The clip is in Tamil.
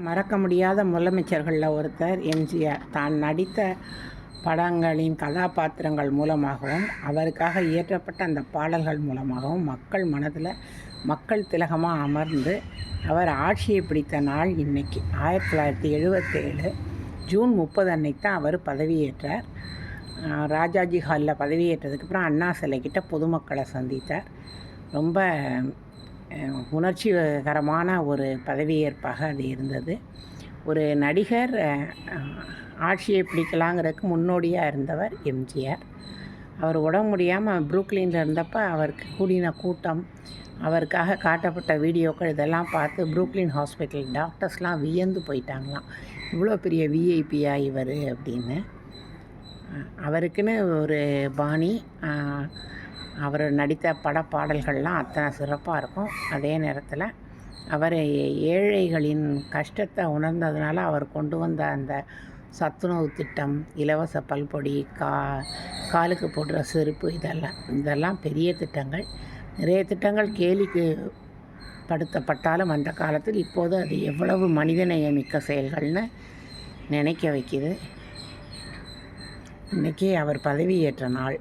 மறக்க முடியாத முதலமைச்சர்களில் ஒருத்தர் எம்ஜிஆர். தான் நடித்த படங்களின் கதாபாத்திரங்கள் மூலமாகவும் அவருக்காக இயற்றப்பட்ட அந்த பாடல்கள் மூலமாகவும் மக்கள் மனதில் மக்கள் திலகமாக அமர்ந்து அவர் ஆட்சியை பிடித்த நாள் இன்றைக்கி 1977 ஜூன் 30 அன்னைக்கு தான் அவர் பதவியேற்றார். ராஜாஜி ஹாலில் பதவியேற்றதுக்கப்புறம் அண்ணா சிலைக்கிட்ட பொதுமக்களை சந்தித்தார். ரொம்ப உணர்ச்சிகரமான ஒரு பதவியேற்பாக அது இருந்தது. ஒரு நடிகர் ஆட்சியை பிடிக்கலாங்கிறதுக்கு முன்னோடியாக இருந்தவர் எம்ஜிஆர். அவர் உடம்பு முடியாமல் புரூக்ளினில் இருந்தப்போ அவருக்கு கூடின கூட்டம், அவருக்காக காட்டப்பட்ட வீடியோக்கள் இதெல்லாம் பார்த்து புரூக்ளின் ஹாஸ்பிட்டல் டாக்டர்ஸ்லாம் வியந்து போயிட்டாங்களாம். இவ்வளோ பெரிய விஐபியா இவர் அப்படின்னு. அவருக்குன்னு ஒரு பாணி, அவர் நடித்த படப்பாடல்கள்லாம் அத்தனை சிறப்பாக இருக்கும். அதே நேரத்தில் அவர் ஏழைகளின் கஷ்டத்தை உணர்ந்ததுனால அவர் கொண்டு வந்த அந்த சத்துணவு திட்டம், இலவச பல்பொடி, காலுக்கு போடுற செருப்பு, இதெல்லாம் பெரிய திட்டங்கள். நிறைய திட்டங்கள் கேலிக்கு படுத்தப்பட்டாலும் அந்த காலத்தில் இப்போது அது எவ்வளவு மனிதநேயமிக்க செயல்கள்னு நினைக்க வைக்கிது. இன்றைக்கி அவர் பதவியேற்ற நாள்.